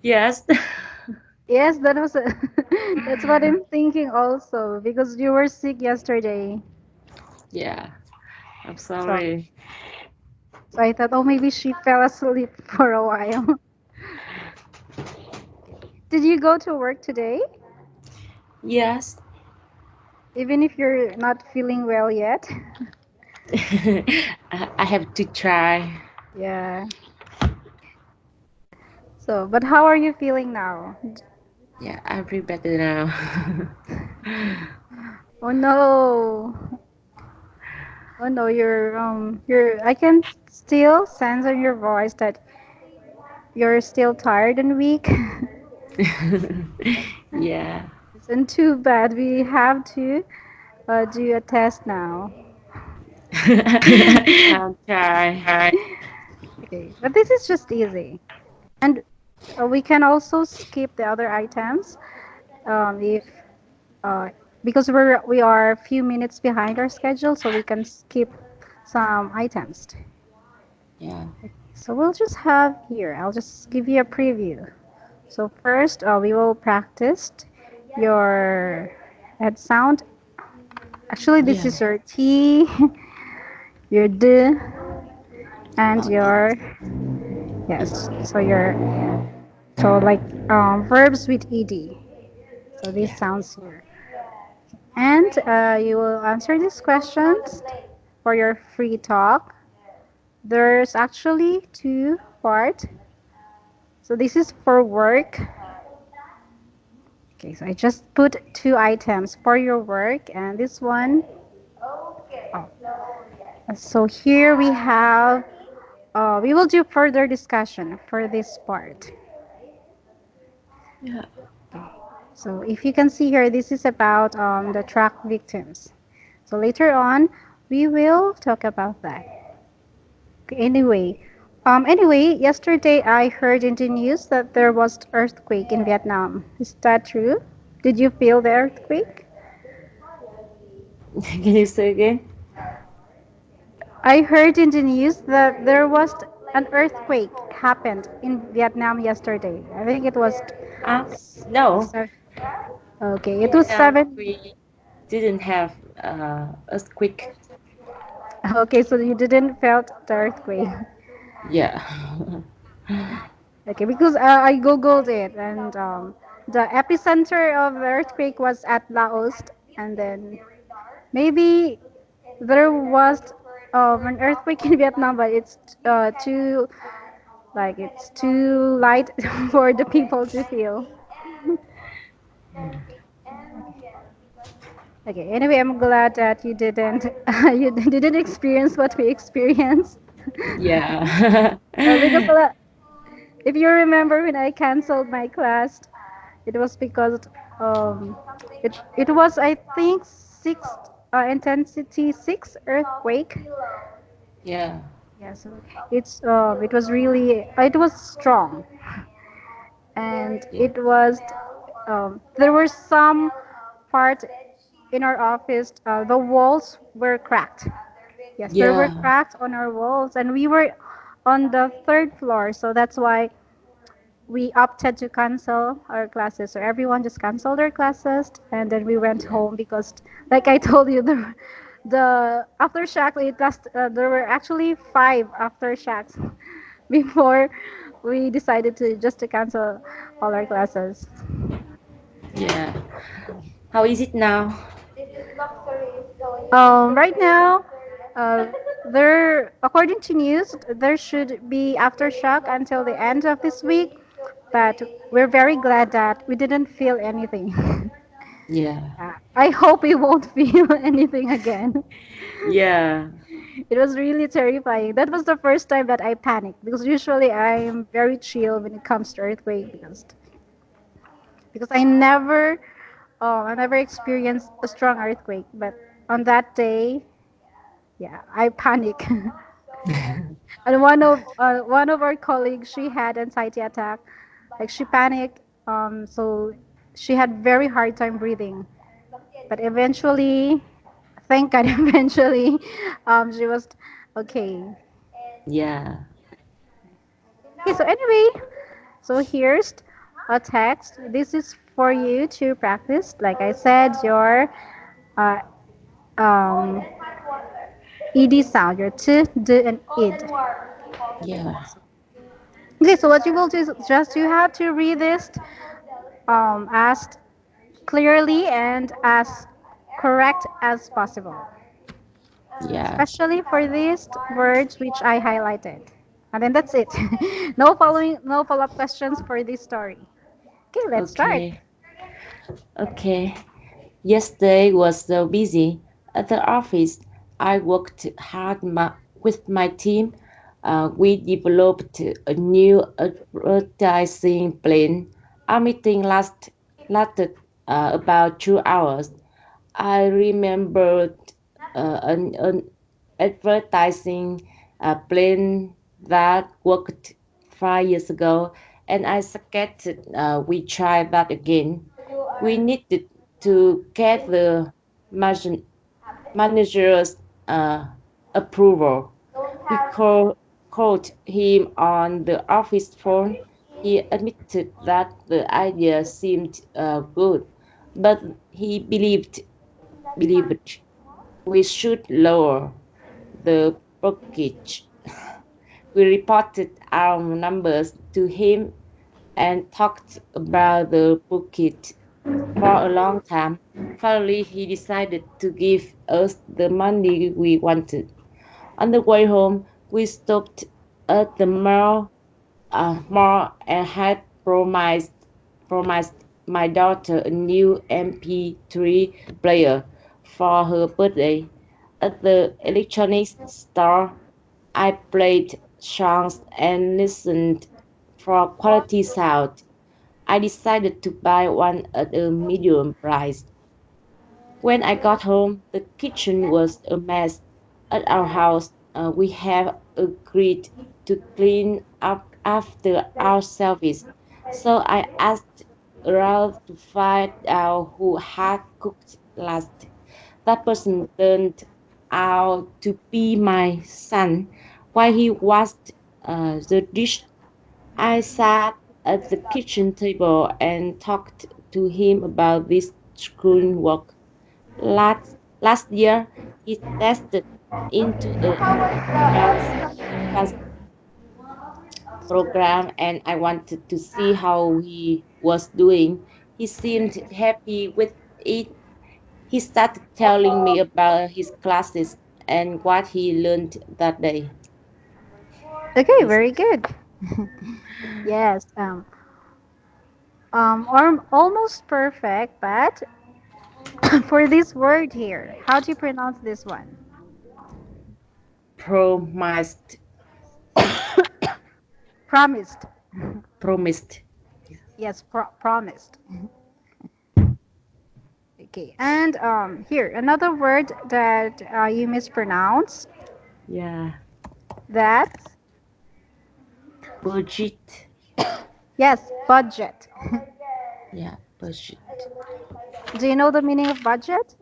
Yes. Yes, that was that's what I'm thinking also because you were sick yesterday. Yeah. I'm So sorry. so I thought, oh, maybe she fell asleep for a while. Did you go to work today? Yes. Even if you're not feeling well yet? I have to try. Yeah. So, but how are you feeling now? Yeah, I feel better now. Oh no. Oh no, you're I can still sense in your voice that you're still tired and weak. Yeah. Isn't too bad. We have to do a test now. I'll try. Okay, but this is just easy. And we can also skip the other items if uh, because we are a few minutes behind our schedule, so we can skip some items. Yeah. So we'll just have here. I'll just give you a preview. So first, we will practice your head sound. Actually, this Yeah. is your T, your D, and Oh, yeah. your yes. So like verbs with ed. So this Yeah. sounds here. And you will answer these questions for your free talk. There's actually two parts. So this is for work. Okay, so I just put two items for your work and this one. Oh. So here we have, we will do further discussion for this part. Yeah. So if you can see here, this is about the track victims. So later on, we will talk about that. Okay, anyway, yesterday I heard in the news that there was earthquake in Vietnam. Is that true? Did you feel the earthquake? Can you say again? I heard in the news that there was an earthquake happened in Vietnam yesterday. I think it was Uh, no. se- okay, it was Vietnam, 7. we didn't have earthquake. Okay, so you didn't felt the earthquake. Yeah. Okay, because I googled it and the epicenter of the earthquake was at Laos, and then maybe there was an earthquake in Vietnam, but it's too it's too light for the people to feel. Okay. Anyway, I'm glad that you didn't you didn't experience what we experienced. Yeah. Because if you remember when I canceled my class, it was because um, it was I think six intensity 6 earthquake. Yeah. Yeah, so it was really it was strong and Yeah. it was there were some part in our office the walls were cracked. Yes, there were Yeah. cracks on our walls, and we were on the third floor, so that's why we opted to cancel our classes. So everyone just canceled their classes, and then we went Yeah. home because, like I told you, the aftershock it last there were actually 5 aftershocks before we decided to just to cancel all our classes. Yeah. How is it now? Right now, uh, there, according to news, there should be aftershock until the end of this week, but we're very glad that we didn't feel anything. Yeah. I hope we won't feel anything again. Yeah. It was really terrifying. That was the first time that I panicked because usually I'm very chill when it comes to earthquake because I never experienced a strong earthquake, but on that day, yeah, I panic. And one of our colleagues, she had anxiety attack, like she panicked. So she had very hard time breathing. But eventually, thank God, eventually, she was okay. Yeah. Okay, so anyway, So here's a text. This is for you to practice. Like I said, your uh, um, ed sound, your t, d, and id. Yeah. Okay, so what you will do is just you have to read this as clearly and as correct as possible, Yeah. especially for these words which I highlighted. And then that's it. No following, no follow-up questions for this story. Okay, let's start. Okay. Okay. Yesterday was so busy at the office. I worked hard with my team. We developed a new advertising plan. Our meeting lasted about 2 hours. I remembered an advertising plan that worked 5 years ago, and I suggested we try that again. We needed to get the margin- manager's approval. We called him on the office phone. He admitted that the idea seemed good, but he believed we should lower the package. We reported our numbers to him and talked about the bucket for a long time. Finally, he decided to give us the money we wanted. On the way home, we stopped at the mall and had promised my daughter a new MP3 player for her birthday. At the electronics store, I played songs and listened for quality sound. I decided to buy one at a medium price. When I got home, the kitchen was a mess. At our house, we have agreed to clean up after ourselves. So I asked around to find out who had cooked last. That person turned out to be my son. While he washed the dish, I sat at the kitchen table and talked to him about this screwing work. Last year, he tested into a advanced, advanced program and I wanted to see how he was doing. He seemed happy with it. He started telling me about his classes and what he learned that day. Okay, Yes. very good. Yes, or almost perfect, but for this word here, how do you pronounce this one? Promised. Promised. Promised. Yes, promised. Okay, and here another word that you mispronounce. Yeah. That's Budget. yes, budget. Yeah, budget. Do you know the meaning of budget?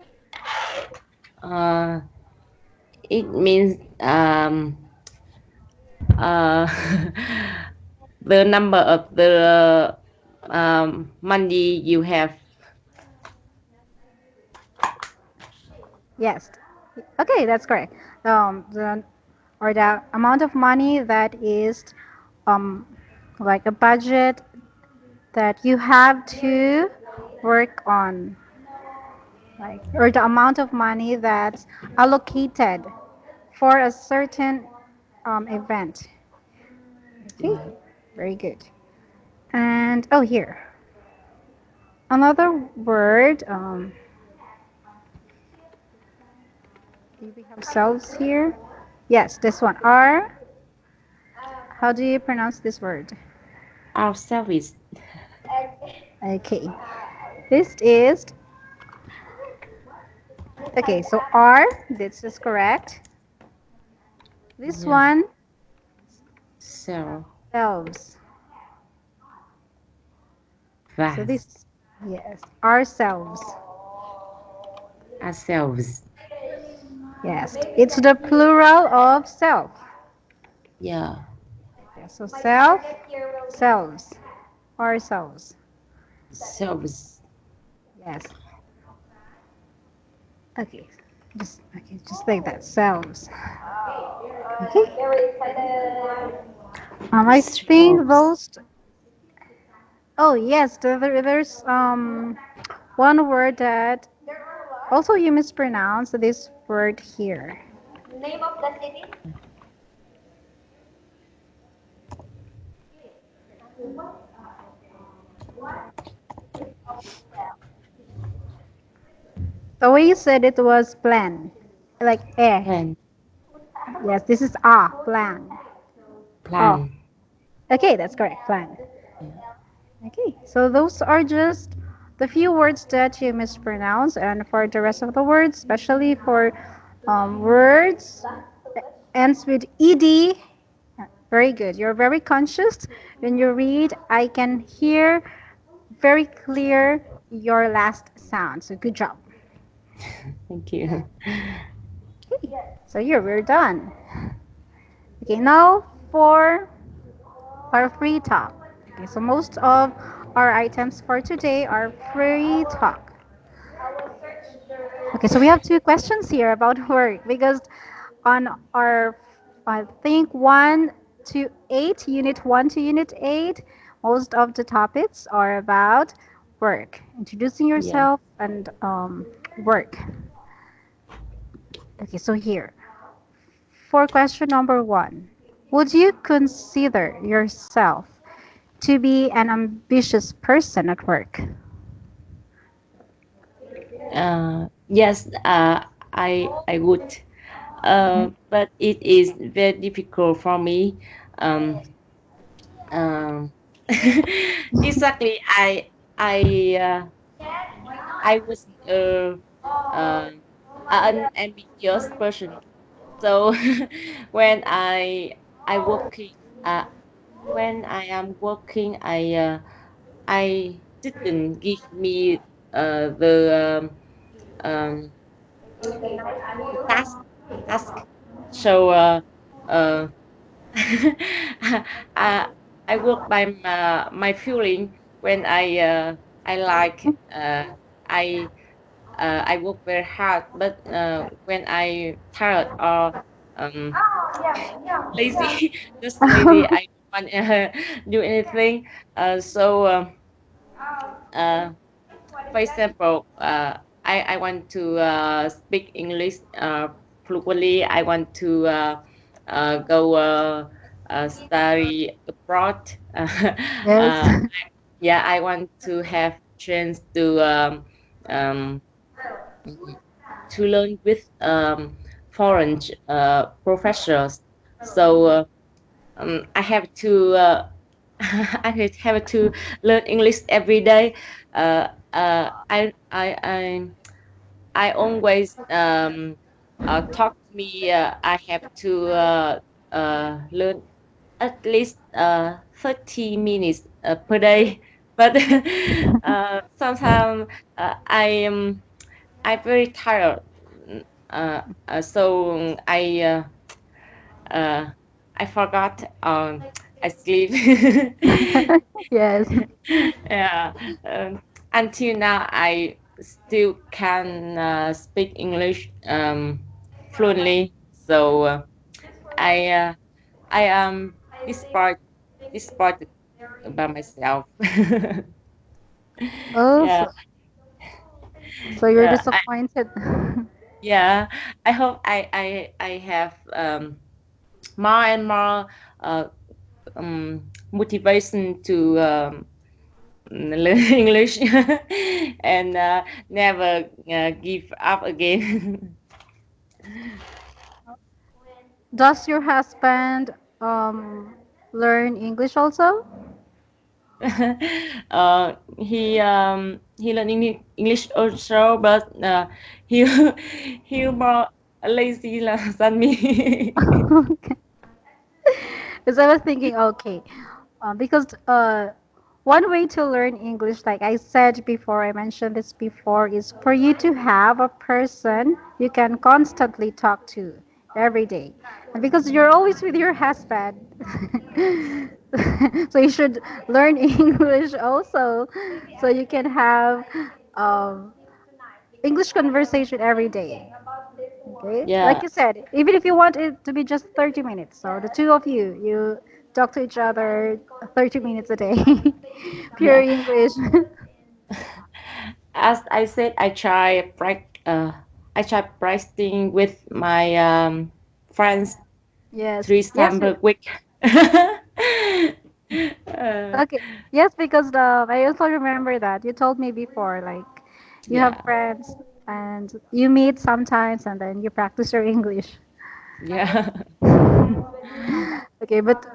Uh, it means uh, the number of the money you have. Yes. Okay, that's correct. The or the amount of money that is um like a budget that you have to work on, like or the amount of money that's allocated for a certain event. Okay, Yeah. very good. And oh, here another word. Do we have selves here? Yes, this one. R. How do you pronounce this word? Our service. Okay, this is okay. So R. This is correct. This Yeah. one So selves. So this vast. yes, ourselves. Ourselves. Yes, it's the plural of self. Yeah. Yeah, so self, selves. ourselves. So, Yes. Okay. Just like that. Selves. Okay. I think selves. those. Oh yes, there's one word that also you mispronounce this word here. The way you said it was plan, like eh. Plan. Yes, this is plan. Oh, Plan. okay, that's correct. Plan. Yeah. Okay, so those are just the few words that you mispronounce, and for the rest of the words, especially for words that ends with ed, very good. You're very conscious when you read. I can hear very clear your last sound. So good job. Thank you. Okay, so here we're done. Okay, now for our free talk. Okay, so most of our items for today are free talk. Okay, so we have two questions here about work because on our, I think, 1 to 8, unit 1 to unit 8, most of the topics are about work, introducing Yeah. yourself and work. Okay, so here, for question number 1, would you consider yourself to be an ambitious person at work? Yes, I would. But it is very difficult for me. Um, um, exactly. I was uh, an ambitious person. So when I working uh, when I am working, I didn't give me the um, the task. So uh, I I work by my feeling when I like I work very hard, but when I tired or um lazy, just lazy, I don't want do anything. So uh, for example, I want to speak English fluently. I want to go study abroad. Yes. uh, yeah, I want to have chance um, to learn with foreign professors. So I have to have to learn English every day. Uh, I always talk to me. I have to learn at least 30 minutes per day. But sometimes I very tired. So uh, I forgot. I sleep. Yes. Yeah. Until now, I still can speak English fluently. So I uh, I am disappointed by myself. Oh, Yeah. so you're Yeah. disappointed. Yeah. I hope I have more and more uh, motivation to learn English and never give up again. Does your husband um, learn English also? He learn English also, but he he more lazy than me. Okay. Because I was thinking, okay, because one way to learn English, like I said before, I mentioned this before, is for you to have a person you can constantly talk to. every day. And because you're always with your husband, so you should learn English also, so you can have um, English conversation every day. Okay, like Yeah, you said, even if you want it to be just 30 minutes, so the two of you talk to each other 30 minutes a day, pure yeah. English. As I said, I try practicing with my friends Yes, three yes, times per week. uh, okay, yes, because I also remember that you told me before, like you have yeah, friends and you meet sometimes and then you practice your English. yeah, Okay, but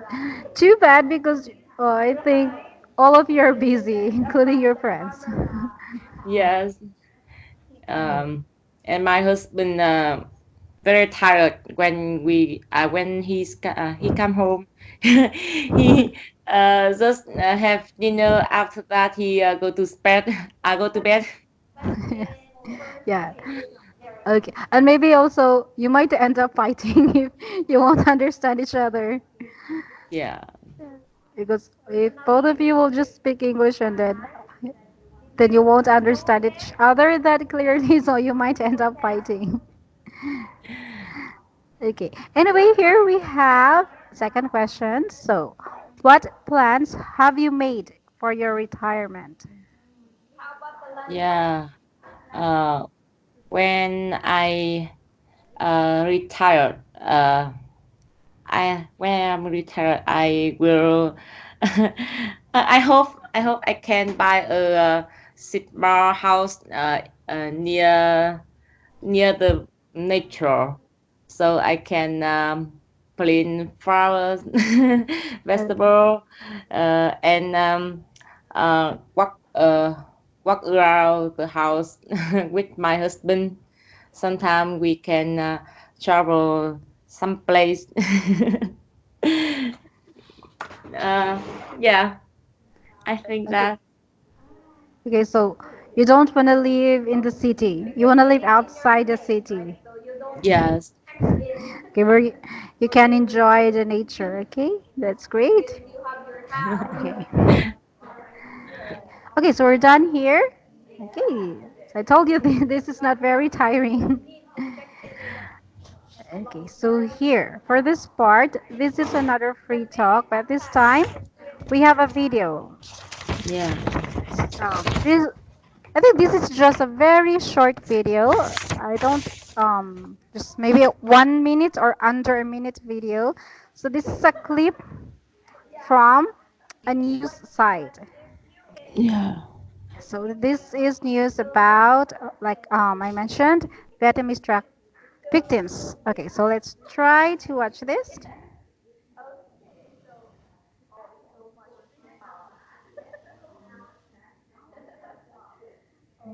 too bad because I think all of you are busy, including your friends. yes. Um, and my husband very tired when he come home. He just have dinner. After that, he go to bed. I go to bed. Yeah. Okay. And maybe also you might end up fighting if you won't understand each other. Yeah, Because if both of you will just speak English and then you won't understand each other that clearly, so you might end up fighting. Okay. Anyway, here we have second question. So, what plans have you made for your retirement? yeah. Uh, when I retired, when I'm retired, I will. I hope I can buy a small house near the nature, so I can plant flowers, Okay. vegetable, and walk around the house with my husband. Sometimes we can travel someplace. uh, yeah, I think Okay. that Okay, so you don't want to live in the city. You want to live outside the city. yes. Okay, where you can enjoy the nature. Okay, that's great. Okay. Okay, so we're done here. Okay, so I told you this is not very tiring. Okay, so here for this part, this is another free talk, but this time we have a video. Yeah, This I think this is just a very short video. I don't just maybe a 1 minute or under a minute video. So this is a clip from a news site. yeah, So this is news about like I mentioned Vietnamese truck victims. Okay, so let's try to watch this.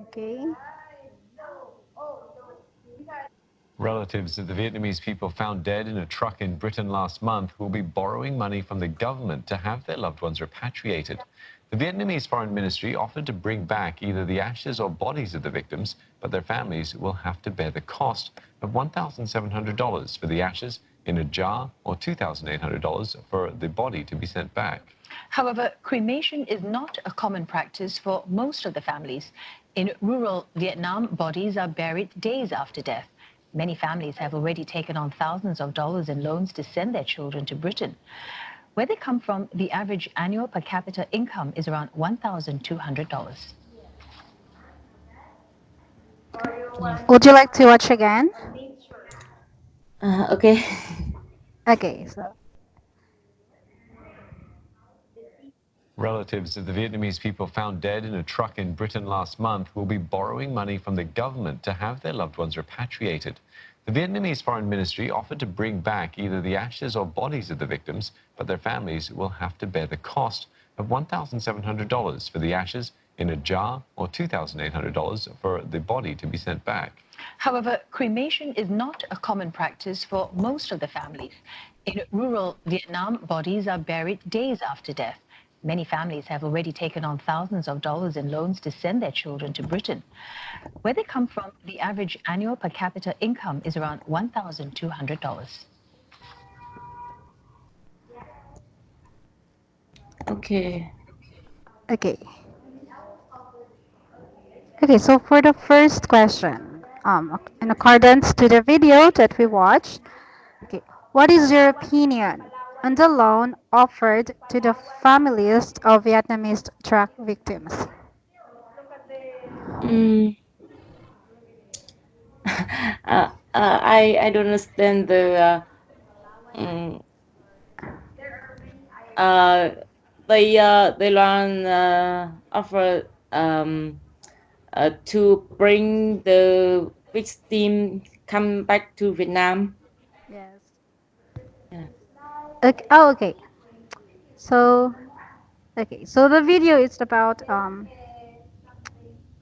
Okay. Relatives of the Vietnamese people found dead in a truck in Britain last month will be borrowing money from the government to have their loved ones repatriated. The Vietnamese Foreign Ministry offered to bring back either the ashes or bodies of the victims, but their families will have to bear the cost of $1,700 for the ashes in a jar or $2,800 for the body to be sent back. However, cremation is not a common practice for most of the families. In rural Vietnam, bodies are buried days after death. Many families have already taken on thousands of dollars in loans to send their children to Britain. Where they come from, the average annual per capita income is around $1,200. yeah. Would you like to watch again? Okay. Okay, so Relatives of the Vietnamese people found dead in a truck in Britain last month will be borrowing money from the government to have their loved ones repatriated. The Vietnamese Foreign Ministry offered to bring back either the ashes or bodies of the victims, but their families will have to bear the cost of $1,700 for the ashes in a jar or $2,800 for the body to be sent back. However, cremation is not a common practice for most of the families. In rural Vietnam, bodies are buried days after death. Many families have already taken on thousands of dollars in loans to send their children to Britain. Where they come from, the average annual per capita income is around $1,200. Okay. Okay. Okay, so for the first question, in accordance to the video that we watched, okay, what is your opinion on the loan offered to the families of Vietnamese truck victims? Mm. I don't understand mm, uh, they learn offer to bring the victim come back to Vietnam. Yes. Yeah. Okay. Oh, okay. So, okay. So the video is about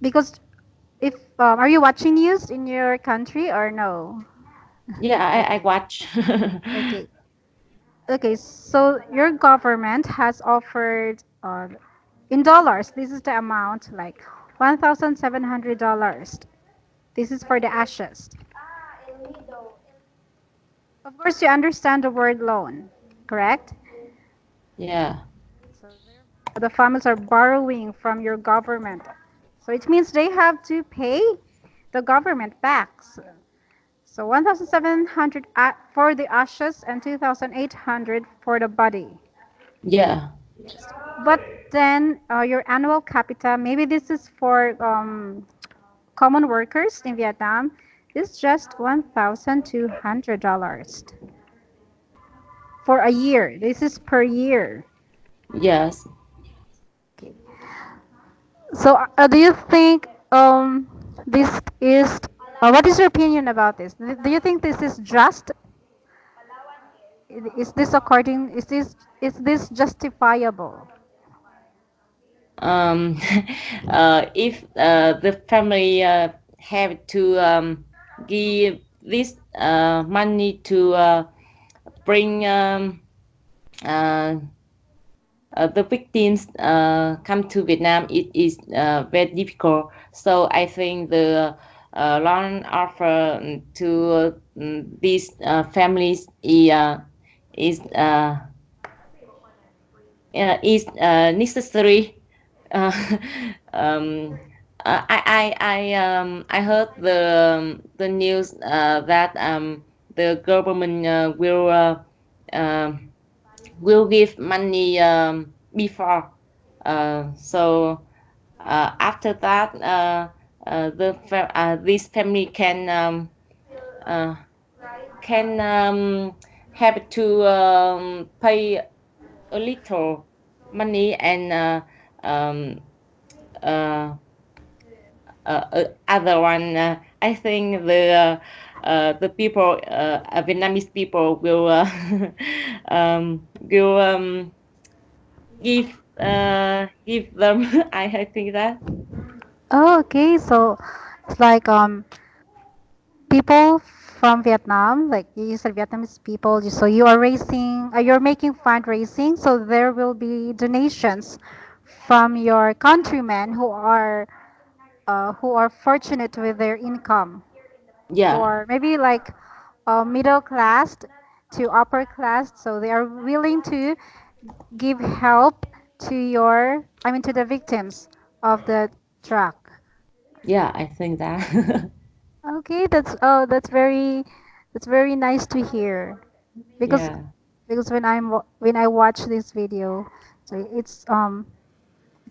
because if are you watching news in your country or no? Yeah, I Okay. watch. Okay. Okay. So your government has offered in dollars. This is the amount like $1,700. This is for the ashes. Of course, you understand the word loan, correct? Yeah, So the families are borrowing from your government. So it means they have to pay the government back. So 1,700 for the ashes and 2,800 for the body. yeah, Yes. But then your annual capita, maybe this is for common workers in Vietnam, is just $1,200 for a year. This is per year. yes. Okay. So, do you think this is what is your opinion about this? Do you think this is just? Is this according? Is this justifiable? um, if the family have to give this money to bring uh, the victims come to Vietnam, it is very difficult. So I think the loan offer to these families is necessary. Uh, um, I heard the news that the government uh, will give money before. So after that, this family uh, can have to pay a little money and um, uh, other one. I think the people, Vietnamese people, will give them. I think that. Oh, okay. So it's like people from Vietnam, like you said, Vietnamese people. So you are raising, you're making fundraising. So there will be donations from your countrymen who are fortunate with their income, who Yeah, are maybe like middle class to upper class. So they are willing to give help to to the victims of the truck. yeah, I think that. Okay, that's very nice to hear. Because Yeah, when I watch this video, so it's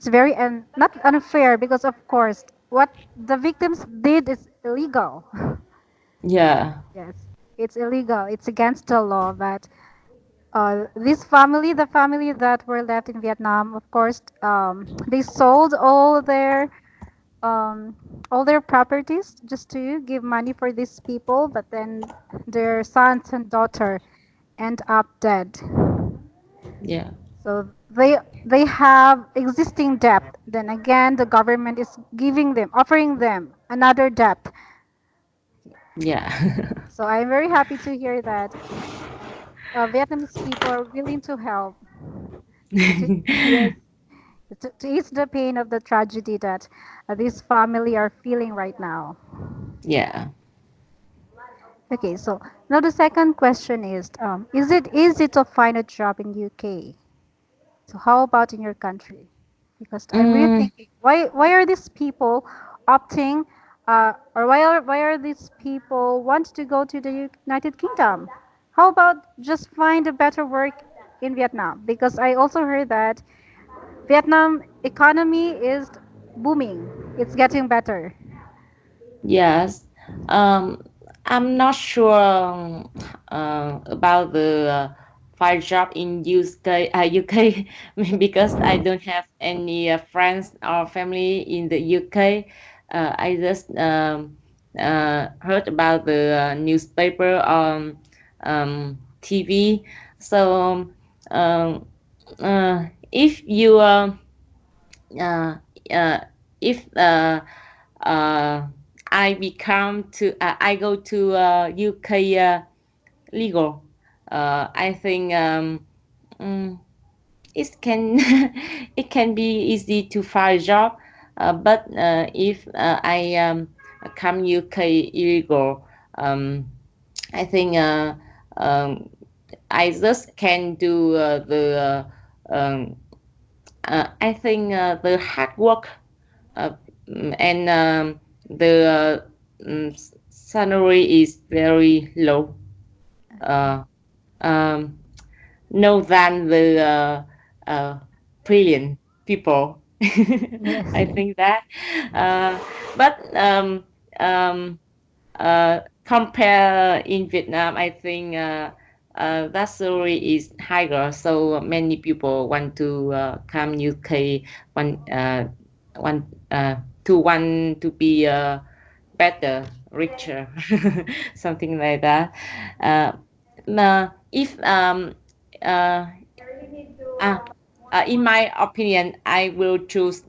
very not unfair because of course what the victims did is illegal. yeah, Yes, it's illegal. It's against the law. But this family, the family that were left in Vietnam, of course, they sold um, all their properties just to give money for these people. But then their sons and daughter end up dead. yeah, So they have existing debt. Then again, the government is offering them another debt. yeah, So I'm very happy to hear that Vietnamese people are willing to help. Yes, to ease the pain of the tragedy that this family are feeling right now. Yeah. Okay, so now the second question is it easy to find a job in UK? So how about in your country? Because I'm really Mm, thinking, why are these people opting, or why are these people want to go to the United Kingdom? How about just find a better work in Vietnam? Because I also heard that Vietnam economy is booming. It's getting better. yes. Um, I'm not sure about the fire job in UK because I don't have any friends or family in the UK. I just heard about the newspaper on TV. So um, if you uh, uh, if I go to UK legal, I think mm, it can it can be easy to find a job, but if I come UK illegal, I think I just can do I think the hard work uh, and the salary is very low. Uh, um, no than the uh, brilliant people. Yes. I think that, uh, but compare in Vietnam, I think that salary is higher. So many people want to come UK, want want want to be better, richer, something like that. Uh, if uh, uh, in my opinion, I will choose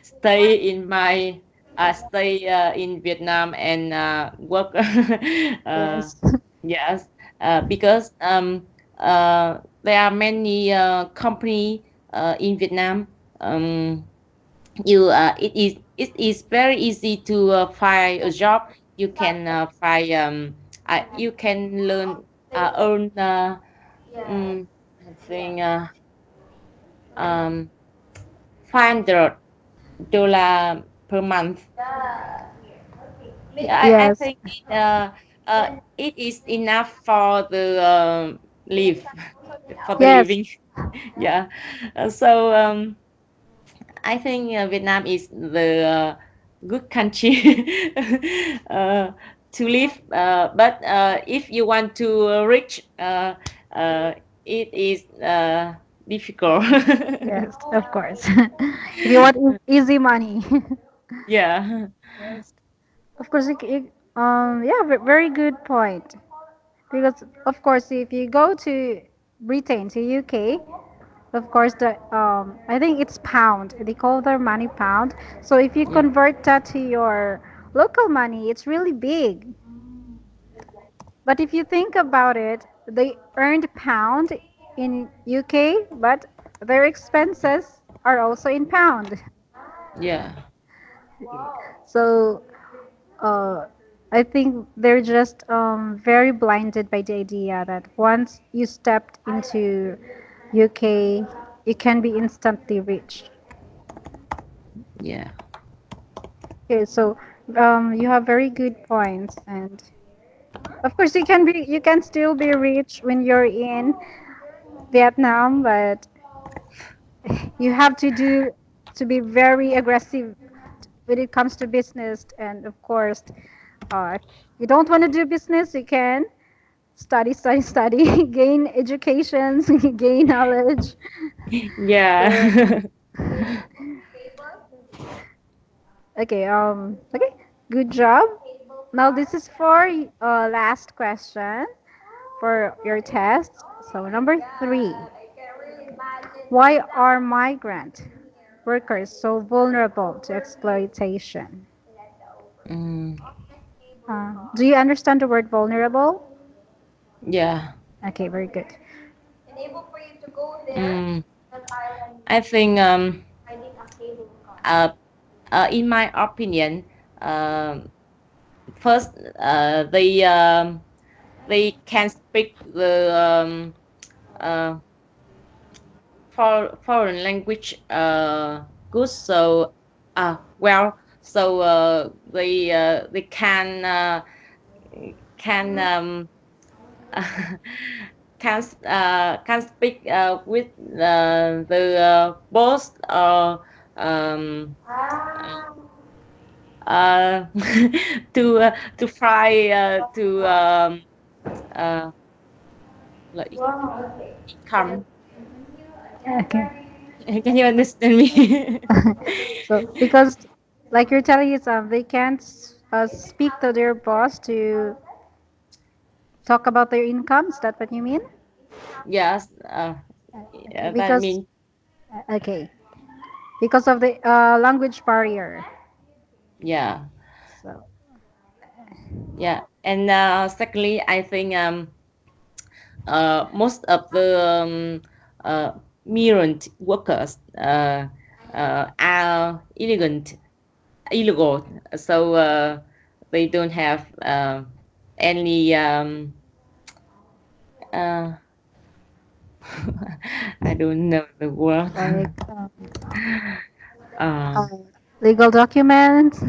stay in my stay in Vietnam and work. uh, Yes. yes, because there are many company in Vietnam. Um, it is very easy to find a job. You can find you can learn earn I think um $500 per month. Yeah, I Yes. think it is enough for the live for the Yes. living. Yeah. So I think Vietnam is the good country to live. But if you want to reach, it is difficult. Yes, of course. If you want easy money. Yeah. Yes. Of course, yeah, very good point. Because of course, if you go to Britain, to UK, of course, I think it's pound. They call their money pound. So if you Yeah. convert that to your local money, it's really big. But if you think about it, they earned pound in UK, but their expenses are also in pound. Yeah. So uh, I think they're just very blinded by the idea that once you stepped into UK, you can be instantly rich. Yeah. Okay, so you have very good points, and of course you can still be rich when you're in Vietnam, but you have to be very aggressive when it comes to business, and of course, if you don't want to do business, you can study, study, study, gain educations, gain knowledge. So, Yeah. okay, good job. Now this is for last question for your test. So number 3, why are migrant workers so vulnerable to exploitation? Mm, Do you understand the word vulnerable? yeah. Okay, very good. Mm. I think uh, in my opinion, um, first they can speak the uh, foreign language good, so well, so they can can speak with the boss or um, uh, to fly to uh, like income. Okay. Can you understand me? So because like you're telling us, they can't speak to their boss to talk about their income. Is that what you mean? Yes, Okay, yeah, that because means okay, because of the language barrier. yeah, So yeah. And secondly, I think most of the migrant workers are illegal, so they don't have any uh, I don't know the word. like uh, uh, legal documents.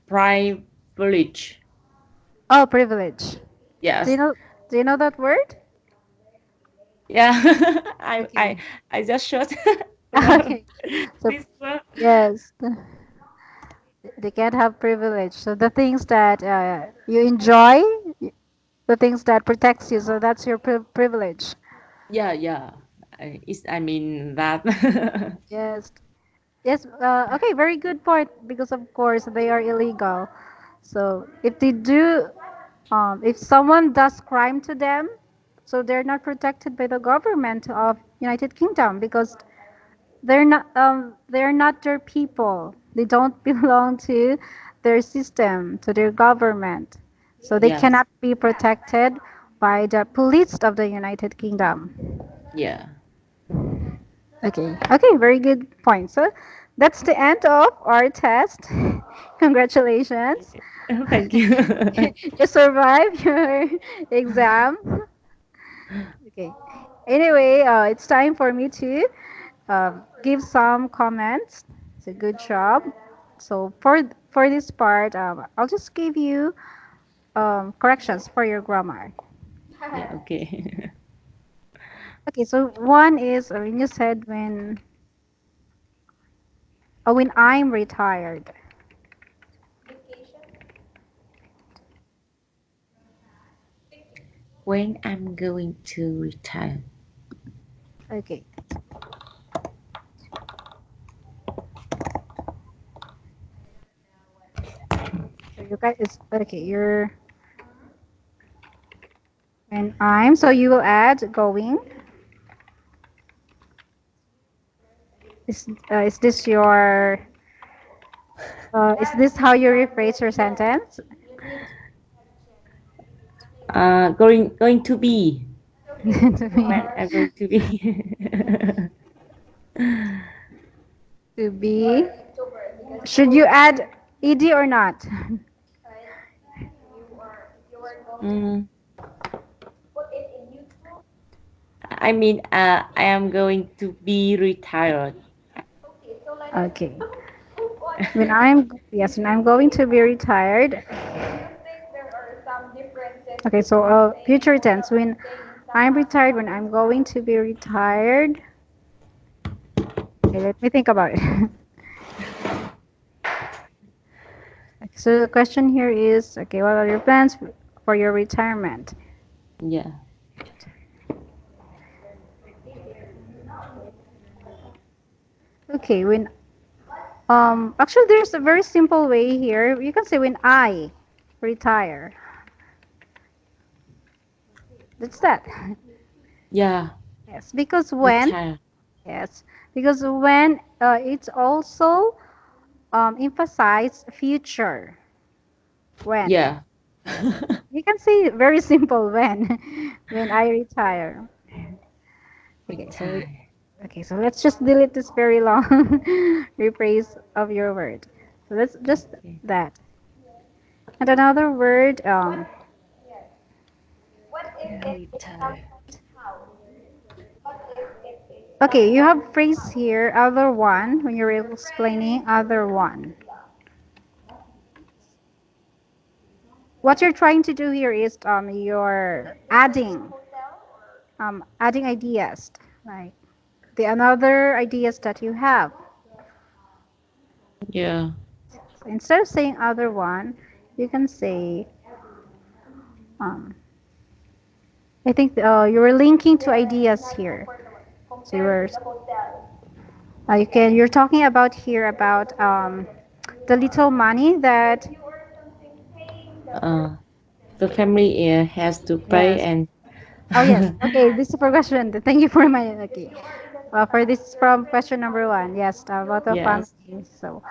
privilege. Oh, privilege. Do you Yes. know? Do you know that word? Yeah. I Okay. I just short Okay. So this word. yes, they can't have privilege. So the things that you enjoy, the things that protects you. So that's your privilege. Yeah, yeah. I mean that. Yes. Yes. Okay. Very good point. Because of course they are illegal. So if they do, if someone does crime to them, so they're not protected by the government of United Kingdom because they're not their people. They don't belong to their system, to their government. So they Yes. cannot be protected by the police of the United Kingdom. Yeah. Okay. Okay, very good point. So that's the end of our test. Congratulations. Thank you. You survived your exam. Okay. Anyway, it's time for me to give some comments. It's a good job. So for this part, I'll just give you corrections for your grammar. Yeah, okay. Okay. So one is when you said when I'm retired. When I'm going to retire. Okay. So you guys, it's okay. You're when I'm. So you will add going. Is this your is this how you rephrase your sentence? Going to be. To be, When I'm going to be. to be. Should you add ed or not? mm, I mean, I am going to be retired. Okay. When I'm yes, when I'm going to be retired. Okay, so future tense when I'm retired. When I'm going to be retired. Okay, let me think about it. So the question here is, okay, what are your plans for your retirement? Yeah. Okay, when actually there's a very simple way here. You can say when I retire. That's that. Yeah. Yes, because when Retire. yes, because when it's also emphasize future. When Yeah. you can say very simple when when I retire. Okay, so time. okay, so let's just delete this very long rephrase of your word. So let's just Okay. that. And another word, Very tired. okay, you have phrase here, other one, when you're explaining other one. What you're trying to do here is you're adding ideas, like the another ideas that you have. Yeah. So instead of saying other one, you can say um, I think you were linking to ideas here. So you're talking about here about the little money that Uh, the family has to pay yes. and Oh yes. Okay, this is for question. Thank you for reminding. Okay. For this from question number one. Yes, about the family. yes. So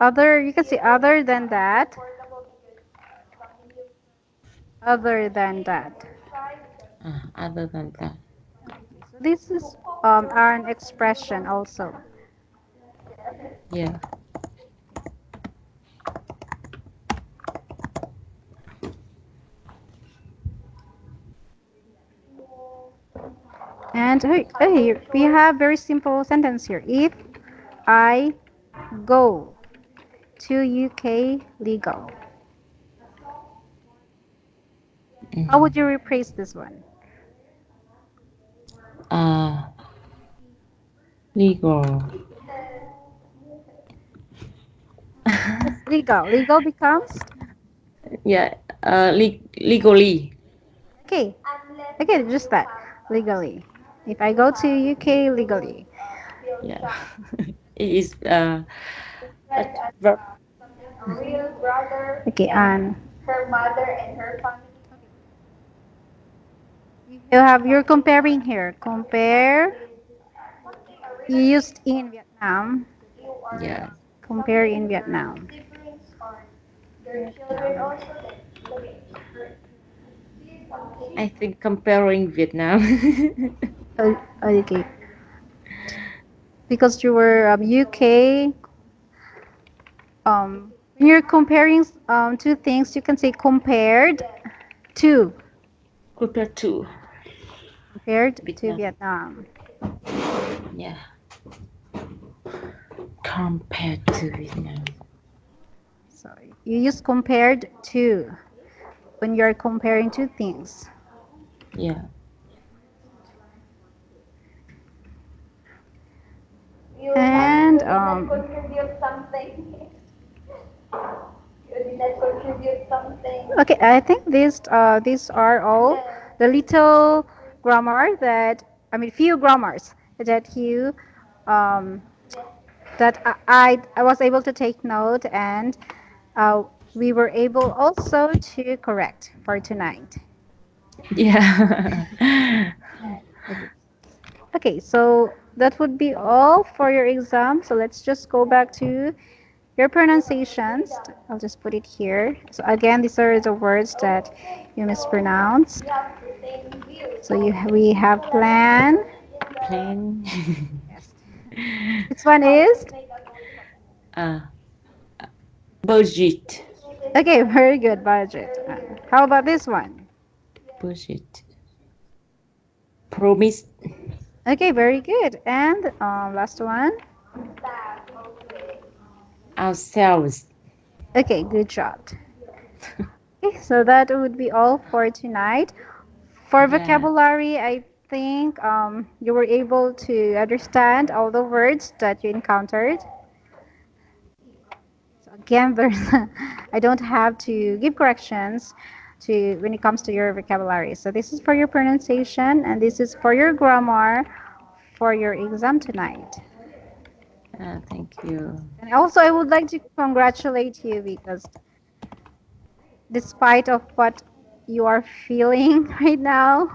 other you can say other than that. Other than that. Other than that. So this is an expression also. Yeah. And hey, we have very simple sentence here. If I go to UK legal, how would you Mm. rephrase this one? Uh, legal. Yes, legal. Legal becomes Yeah. Legally. okay. Okay, just that. Legally. If I go to UK legally. Yeah. It is a verb. Okay, and you're comparing here. Compare you used in Vietnam. Yeah. Compare in Vietnam. I think comparing Vietnam. Okay. Because you were UK. When you're comparing two things, you can say to Compared to compared to Vietnam. Vietnam. Yeah. Compared to Vietnam. So you use compared to when you're comparing two things. Yeah. And okay, I think these are all the little grammar that I mean few grammars that you um, that I was able to take note and uh, we were able also to correct for tonight. Yeah. Okay. Okay, so that would be all for your exam. So let's just go back to your pronunciations. I'll just put it here. So again, these are the words that you mispronounced. So we have plan. Plan. Yes. This one is uh, budget. okay. Very good budget. How about this one? Budget. Promise Okay, very good. And last one. ourselves. Okay, good job. Okay, so that would be all for tonight. For Yeah. vocabulary, I think you were able to understand all the words that you encountered. So again, I don't have to give corrections to when it comes to your vocabulary. So this is for your pronunciation and this is for your grammar for your exam tonight. Thank you. And also, I would like to congratulate you because despite of what you are feeling right now,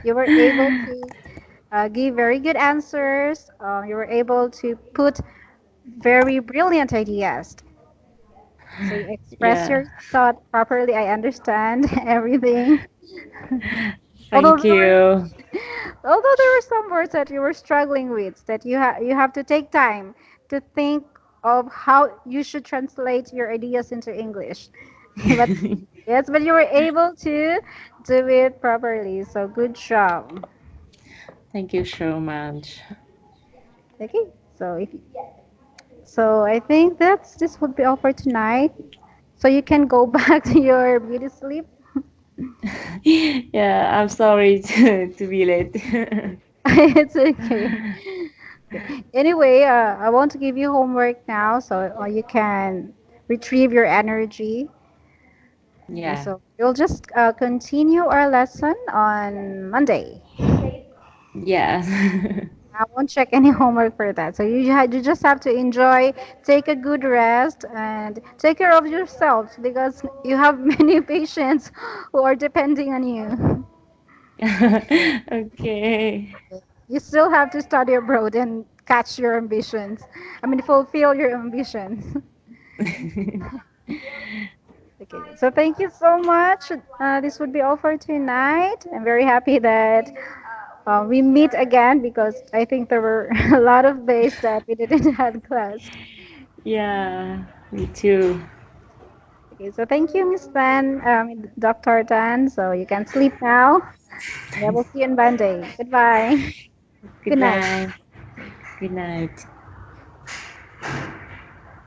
you were able to give very good answers. You were able to put very brilliant ideas. So you express Yeah. your thought properly. I understand everything. Although Thank you. although there were some words that you were struggling with, that you have to take time to think of how you should translate your ideas into English. But yes, but you were able to do it properly. So good job. Thank you so much. Okay. So I think that's this would be all for tonight. So you can go back to your beauty sleep. Yeah, I'm sorry to be late. It's okay. Okay. Anyway, I want to give you homework now, so you can retrieve your energy. Okay, Yeah. so we'll just continue our lesson on Monday. Yeah. I won't check any homework for that. So you just have to enjoy, take a good rest, and take care of yourself because you have many patients who are depending on you. Okay. You still have to study abroad and catch your ambitions. I mean, fulfill your ambitions. Okay, so thank you so much. This would be all for tonight. I'm very happy that we meet again because I think there were a lot of days that we didn't have class. Yeah, me too. Okay, so thank you, Miss Tan, Dr. Tan. So you can sleep now. Yeah, we'll see you on Monday. Goodbye. Good night. Goodbye. Good night.